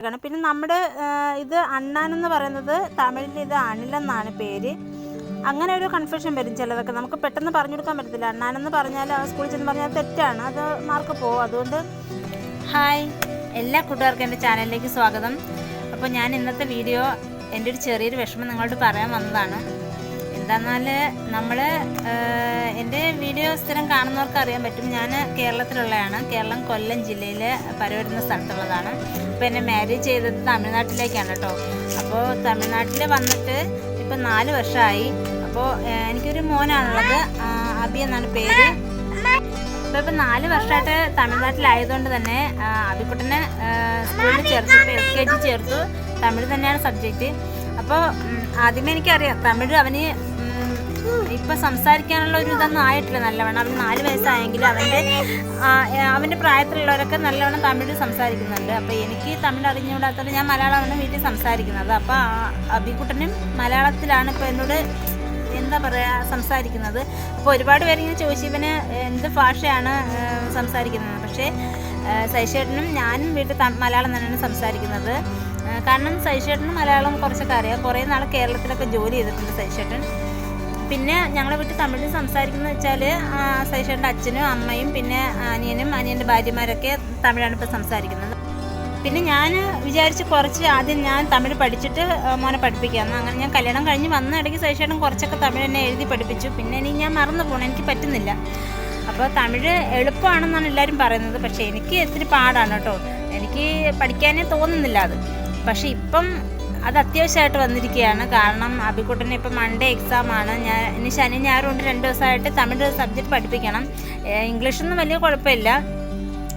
പിന്നെ നമ്മുടെ ഇത് അണ്ണാൻ എന്ന് പറയുന്നത് തമിഴിൽ ഇത് അനിലെന്നാണ് പേര്. അങ്ങനെ ഒരു കൺഫ്യൂഷൻ വരും ചിലതൊക്കെ. നമുക്ക് പെട്ടെന്ന് പറഞ്ഞു കൊടുക്കാൻ പറ്റത്തില്ല. അണ്ണാനെന്ന് പറഞ്ഞാൽ സ്കൂളിൽ ചെന്ന് പറഞ്ഞാൽ തെറ്റാണ്, അത് മാർക്ക് പോകും. അതുകൊണ്ട് ഹായ്, എല്ലാ കൂട്ടുകാർക്കും എൻ്റെ ചാനലിലേക്ക് സ്വാഗതം. അപ്പോൾ ഞാൻ ഇന്നത്തെ വീഡിയോ എൻ്റെ ഒരു ചെറിയൊരു വിഷമം നിങ്ങളോട് പറയാൻ വന്നതാണ്. എന്താന്നാൽ എൻ്റെ വീഡിയോ സ്ഥിരം കാണുന്നവർക്ക് അറിയാൻ പറ്റും, ഞാൻ കേരളത്തിലുള്ളതാണ്. കേരളം കൊല്ലം ജില്ലയിൽ പരവരുന്ന സ്ഥലത്തുള്ളതാണ്. അപ്പോൾ എന്നെ മാരേജ് ചെയ്തത് തമിഴ്നാട്ടിലേക്കാണ് കേട്ടോ. അപ്പോൾ തമിഴ്നാട്ടിൽ വന്നിട്ട് ഇപ്പം 4 വർഷമായി. അപ്പോൾ എനിക്കൊരു മോനാണുള്ളത്, അബി എന്നാണ് പേര്. അപ്പോൾ ഇപ്പം 4 വർഷമായിട്ട് തമിഴ്നാട്ടിലായതുകൊണ്ട് തന്നെ അബിക്കുട്ടനെ സ്കൂളിൽ ചേർത്തപ്പോൾ LKG ചേർത്തു. തമിഴ് തന്നെയാണ് സബ്ജക്റ്റ്. അപ്പോൾ ആദ്യമേ എനിക്കറിയാം തമിഴ് അവന് ഇപ്പം സംസാരിക്കാനുള്ള ഒരു ഇതൊന്നും ആയിട്ടില്ല നല്ലവണ്ണം. അവന് 4 വയസ്സായെങ്കിൽ അവൻ്റെ പ്രായത്തിലുള്ളവരൊക്കെ നല്ലവണ്ണം തമിഴ് സംസാരിക്കുന്നുണ്ട്. അപ്പോൾ എനിക്ക് തമിഴ് അറിഞ്ഞുകൂടാത്തത് ഞാൻ മലയാളമാണ് വീട്ടിൽ സംസാരിക്കുന്നത്. അപ്പോൾ അബിക്കുട്ടനും മലയാളത്തിലാണ് ഇപ്പോൾ എന്നോട് എന്താ പറയുക സംസാരിക്കുന്നത്. അപ്പോൾ ഒരുപാട് പേരിങ്ങനെ ചോദിച്ചു ഇവന് എന്ത് ഭാഷയാണ് സംസാരിക്കുന്നത്. പക്ഷേ സൈഷേട്ടനും ഞാനും വീട്ടിൽ മലയാളം തന്നെയാണ് സംസാരിക്കുന്നത്. കാരണം സൈഷേട്ടനും മലയാളം കുറച്ചൊക്കെ അറിയാം. കുറേ നാൾ കേരളത്തിലൊക്കെ ജോലി ചെയ്തിട്ടുണ്ട് സൈഷേട്ടൻ. പിന്നെ ഞങ്ങളെ വീട്ടിൽ തമിഴിൽ സംസാരിക്കുന്നത് വെച്ചാൽ സൈഷേട്ടൻ്റെ അച്ഛനും അമ്മയും പിന്നെ അനിയനും അനിയൻ്റെ ഭാര്യമാരൊക്കെ തമിഴാണ് ഇപ്പോൾ സംസാരിക്കുന്നത്. പിന്നെ ഞാൻ വിചാരിച്ച് കുറച്ച് ആദ്യം ഞാൻ തമിഴ് പഠിച്ചിട്ട് മോനെ പഠിപ്പിക്കാമെന്ന്. അങ്ങനെ ഞാൻ കല്യാണം കഴിഞ്ഞ് വന്ന ഇടയ്ക്ക് സൈഷേട്ടൻ കുറച്ചൊക്കെ തമിഴ് എന്നെ എഴുതി പഠിപ്പിച്ചു. പിന്നെ ഞാൻ മറന്നു പോകണം, എനിക്ക് പറ്റുന്നില്ല. അപ്പോൾ തമിഴ് എളുപ്പമാണെന്നാണ് എല്ലാവരും പറയുന്നത്. പക്ഷേ എനിക്ക് ഇത്തിരി പാടാണ് കേട്ടോ, എനിക്ക് പഠിക്കാനേ തോന്നുന്നില്ല അത്. പക്ഷേ ഇപ്പം അത് അത്യാവശ്യമായിട്ട് വന്നിരിക്കുകയാണ്. കാരണം അബിക്കുട്ടന് ഇപ്പം മൺഡേ എക്സാമാണ്. ഇനി ശനി ഞായറും കൊണ്ട് 2 ദിവസമായിട്ട് തമിഴ് സബ്ജക്റ്റ് പഠിപ്പിക്കണം. ഇംഗ്ലീഷൊന്നും വലിയ കുഴപ്പമില്ല.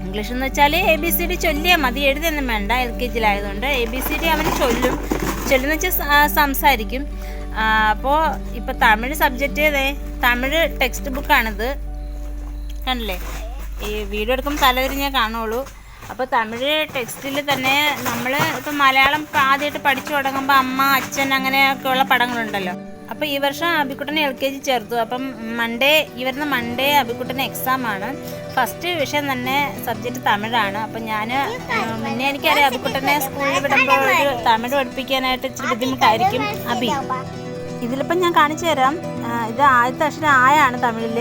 ഇംഗ്ലീഷ് എന്ന് വെച്ചാൽ ABCD ചൊല്ലിയാൽ മതി, എഴുതൊന്നും വേണ്ട. LKGയിലായതുകൊണ്ട് ABCD അവൻ ചൊല്ലുന്ന വെച്ചാൽ സംസാരിക്കും. അപ്പോൾ ഇപ്പോൾ തമിഴ് സബ്ജക്റ്റ് തമിഴ് ടെക്സ്റ്റ് ബുക്കാണിത്, കണ്ടില്ലേ? ഈ വീഡിയോ എടുക്കുമ്പോൾ തലതിരിഞ്ഞേ കാണുള്ളൂ. അപ്പോൾ തമിഴ് ടെക്സ്റ്റിൽ തന്നെ നമ്മൾ ഇപ്പം മലയാളം ആദ്യമായിട്ട് പഠിച്ചു തുടങ്ങുമ്പോൾ അമ്മ അച്ഛൻ അങ്ങനെയൊക്കെയുള്ള പടങ്ങളുണ്ടല്ലോ. അപ്പോൾ ഈ വർഷം അബിക്കുട്ടനെ LKG ചേർത്തു. അപ്പം ഈ വരുന്ന മൺഡേ അബിക്കുട്ടന് എക്സാമാണ്. ഫസ്റ്റ് വിഷയം തന്നെ സബ്ജക്റ്റ് തമിഴാണ്. അപ്പം മുന്നേ എനിക്കറിയാം അബിക്കുട്ടനെ സ്കൂളിൽ വിടുമ്പോൾ ഒരു തമിഴ് പഠിപ്പിക്കാനായിട്ട് ഇച്ചിരി ബുദ്ധിമുട്ടായിരിക്കും അബി. ഇതിലിപ്പം ഞാൻ കാണിച്ചു തരാം. ഇത് ആദ്യത്തെ അക്ഷരം ആയാണ് തമിഴിൽ.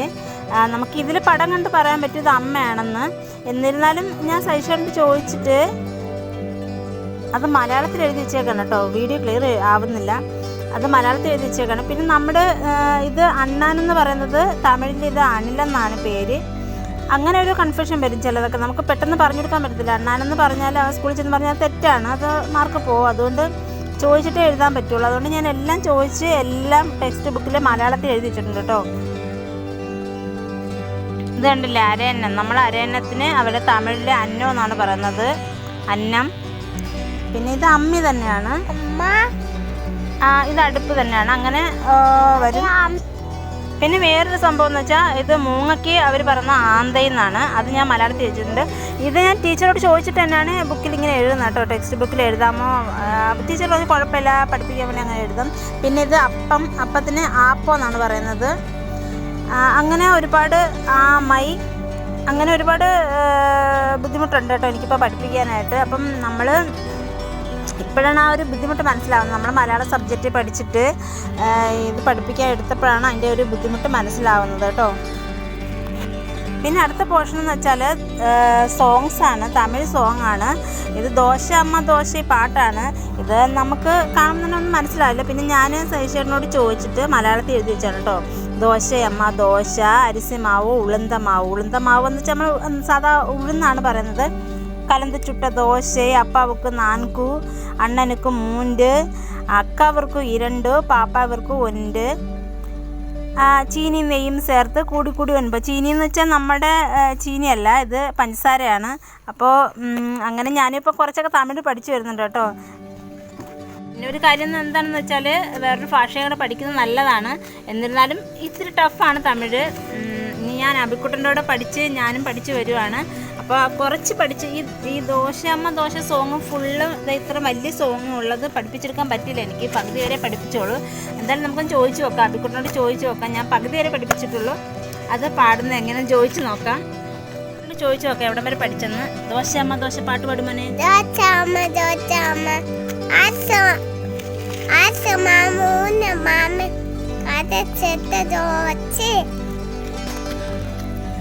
നമുക്ക് ഇതിൽ പടം കണ്ട് പറയാൻ പറ്റും ഇത് അമ്മയാണെന്ന്. എന്നിരുന്നാലും ഞാൻ സൈഷോട് ചോദിച്ചിട്ട് അത് മലയാളത്തിൽ എഴുതി വെച്ചേക്കാണ് കേട്ടോ. വീഡിയോ ക്ലിയർ ആവുന്നില്ല, അത് മലയാളത്തിൽ എഴുതി വെച്ചേക്കാണ്. പിന്നെ നമ്മുടെ ഇത് അണ്ണാനെന്ന് പറയുന്നത് തമിഴിൽ ഇത് അനിലെന്നാണ് പേര്. അങ്ങനെ ഒരു കൺഫ്യൂഷൻ വരും ചിലതൊക്കെ. നമുക്ക് പെട്ടെന്ന് പറഞ്ഞു കൊടുക്കാൻ പറ്റത്തില്ല. അണ്ണാനെന്ന് പറഞ്ഞാൽ സ്കൂളിൽ ചെന്ന് പറഞ്ഞാൽ തെറ്റാണ്, അത് മാർക്ക് പോകും. അതുകൊണ്ട് ചോദിച്ചിട്ടേ എഴുതാൻ പറ്റുള്ളൂ. അതുകൊണ്ട് ഞാൻ എല്ലാം ചോദിച്ച് എല്ലാം ടെക്സ്റ്റ് ബുക്കിൽ മലയാളത്തിൽ എഴുതി വെച്ചിട്ടുണ്ട് കേട്ടോ. ഇത് കണ്ടില്ലേ, അരയന്നം. നമ്മൾ അരയന്നത്തിന് അവിടെ തമിഴിൽ അന്നം എന്നാണ് പറയുന്നത്, അന്നം. പിന്നെ ഇത് അമ്മി തന്നെയാണ്, ഇത് അടുപ്പ് തന്നെയാണ്. അങ്ങനെ വരും. പിന്നെ വേറൊരു സംഭവം എന്ന് വെച്ചാൽ ഇത് മൂങ്ങയ്ക്ക് അവർ പറയുന്ന ആന്തയെന്നാണ്. അത് ഞാൻ മലയാളത്തിൽ എഴുതിയിട്ടുണ്ട്. ഇത് ഞാൻ ടീച്ചറോട് ചോദിച്ചിട്ട് തന്നെയാണ് ബുക്കിൽ ഇങ്ങനെ എഴുതുന്നത് കേട്ടോ. ടെക്സ്റ്റ് ബുക്കിൽ എഴുതാമോ? ടീച്ചർ പറഞ്ഞ് കുഴപ്പമില്ല, പഠിപ്പിക്കാൻ വേണ്ടി അങ്ങനെ എഴുതും. പിന്നെ ഇത് അപ്പത്തിന് ആപ്പം എന്നാണ് പറയുന്നത്. അങ്ങനെ ഒരുപാട് അങ്ങനെ ഒരുപാട് ബുദ്ധിമുട്ടുണ്ട് കേട്ടോ എനിക്കിപ്പോൾ പഠിപ്പിക്കാനായിട്ട്. അപ്പം നമ്മൾ ഇപ്പോഴാണ് ആ ഒരു ബുദ്ധിമുട്ട് മനസ്സിലാവുന്നത്. നമ്മൾ മലയാളം സബ്ജക്റ്റ് പഠിച്ചിട്ട് ഇത് പഠിപ്പിക്കാൻ എടുത്തപ്പോഴാണ് അതിൻ്റെ ഒരു ബുദ്ധിമുട്ട് മനസ്സിലാവുന്നത് കേട്ടോ. പിന്നെ അടുത്ത പോർഷൻ എന്ന് വെച്ചാൽ സോങ്സാണ്, തമിഴ് സോങ് ആണ്. ഇത് ദോശ അമ്മ ദോശ പാട്ടാണ്. ഇത് നമുക്ക് കാണുമ്പോൾ തന്നെ ഒന്നും മനസ്സിലാവില്ല. പിന്നെ ഞാൻ സൈഷേട്ടനോട് ചോദിച്ചിട്ട് മലയാളത്തിൽ എഴുതി വെച്ചാണ് കേട്ടോ. ദോശയമ്മ ദോശ, അരിസിമാവ്, ഉളുന്തമാവ് എന്ന് വെച്ചാൽ നമ്മൾ സാധാ ഉഴുന്നാണ് പറയുന്നത്. കലന്ത് ചുട്ട ദോശ, അപ്പാവുക്ക് 4, അണ്ണനുക്ക് 3, അക്കാവർക്ക് 2, പാപ്പാവർക്ക് 1, ചീനി നെയ്യും ചേർത്ത് കൂടി 9. ചീനി എന്ന് വെച്ചാൽ നമ്മുടെ ചീനിയല്ല, ഇത് പഞ്ചസാരയാണ്. അപ്പോൾ അങ്ങനെ ഞാനിപ്പോൾ കുറച്ചൊക്കെ തമിഴ് പഠിച്ചു വരുന്നുണ്ട് കേട്ടോ. പിന്നെ ഒരു കാര്യം എന്താണെന്ന് വെച്ചാൽ വേറൊരു ഭാഷയും കൂടെ പഠിക്കുന്നത് നല്ലതാണ്. എന്നിരുന്നാലും ഇത്തിരി ടഫാണ് തമിഴ്. ഇനി ഞാൻ അബിക്കുട്ടൻ്റെ കൂടെ ഞാനും പഠിച്ചു വരുവാണ്. അപ്പോൾ കുറച്ച് പഠിച്ച് ഈ ദോശയമ്മ ദോശ സോങ് ഫുള്ള് ഇത്ര വലിയ സോങ്ങും ഉള്ളത് പഠിപ്പിച്ചെടുക്കാൻ പറ്റില്ല എനിക്ക്. പകുതി വരെ പഠിപ്പിച്ചോളൂ. എന്തായാലും നമുക്കൊന്ന് ചോദിച്ചു നോക്കാം, അബിക്കുട്ടനോട് ചോദിച്ചു നോക്കാം. ഞാൻ പകുതി വരെ പഠിപ്പിച്ചിട്ടുള്ളൂ, അത് പാടുന്നത് എങ്ങനെ ചോദിച്ചു നോക്കാം. ചോദിച്ചു നോക്കാം എവിടെ വരെ പഠിച്ചെന്ന്. ദോശ ദോശ പാട്ട് പാടുമോനെ.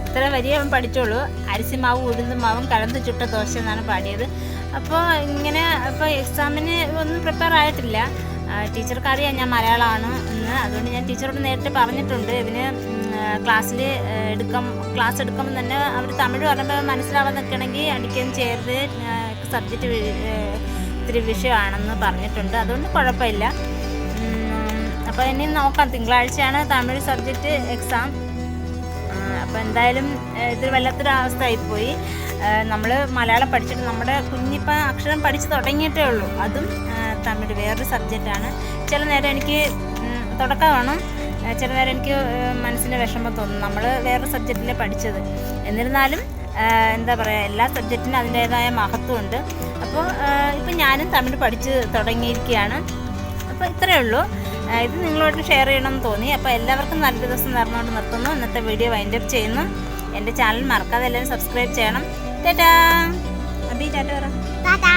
ഇത്ര വരിയെ അവൻ പഠിച്ചോളൂ. അരിസിമാവും ഉഴുന്നും മാവും കലർന്ന് ചുട്ട ദോശ എന്നാണ് പാടിയത്. അപ്പോൾ ഇങ്ങനെ അപ്പോൾ എക്സാമിന് ഒന്നും പ്രിപ്പയർ ആയിട്ടില്ല. ടീച്ചർക്ക് അറിയാം ഞാൻ മലയാളമാണ് എന്ന്. അതുകൊണ്ട് ഞാൻ ടീച്ചറോട് നേരിട്ട് പറഞ്ഞിട്ടുണ്ട്. ഇവന് ക്ലാസ് എടുക്കുമ്പോൾ തന്നെ അവർ തമിഴ് പറയുമ്പോൾ മനസ്സിലാവാൻ നിൽക്കണമെങ്കിൽ അടിക്കുകയും ചെയ്യരുത്, സബ്ജക്റ്റ് ഇത്തിരി വിഷയമാണെന്ന് പറഞ്ഞിട്ടുണ്ട്. അതുകൊണ്ട് കുഴപ്പമില്ല. അപ്പോൾ ഇനി നോക്കാം. തിങ്കളാഴ്ചയാണ് തമിഴ് സബ്ജക്റ്റ് എക്സാം. അപ്പോൾ എന്തായാലും ഇതൊരു വല്ലാത്തൊരു അവസ്ഥയായിപ്പോയി. നമ്മൾ മലയാളം പഠിച്ചിട്ട് നമ്മുടെ കുഞ്ഞിപ്പം അക്ഷരം പഠിച്ച് തുടങ്ങിയിട്ടേ ഉള്ളൂ. അതും തമിഴ് വേറൊരു സബ്ജക്റ്റാണ്. ചില നേരം എനിക്ക് തുടക്കമാണ്, ചില നേരം എനിക്ക് മനസ്സിന് വിഷമം തോന്നും. നമ്മൾ വേറൊരു സബ്ജക്റ്റിലെ പഠിച്ചത്. എന്നിരുന്നാലും എന്താ പറയുക, എല്ലാ സബ്ജക്റ്റിനും അതിൻ്റേതായ മഹത്വമുണ്ട്. അപ്പോൾ ഇപ്പം ഞാനും തമിഴ് പഠിച്ച് തുടങ്ങിയിരിക്കുകയാണ്. അപ്പോൾ ഇത്രയേ ഉള്ളൂ. ഇത് നിങ്ങളോട് ഷെയർ ചെയ്യണമെന്ന് തോന്നി. അപ്പോൾ എല്ലാവർക്കും നല്ലൊരു ദിവസം നേർന്നുകൊണ്ട് നിർത്തുന്നു. ഇന്നത്തെ വീഡിയോ വൈൻഡപ്പ് ചെയ്യുന്നു. എൻ്റെ ചാനൽ മറക്കാതെ എല്ലാവരും സബ്സ്ക്രൈബ് ചെയ്യണം. ടാറ്റാ അബി, ടാറ്റ പറ. ടാറ്റാ.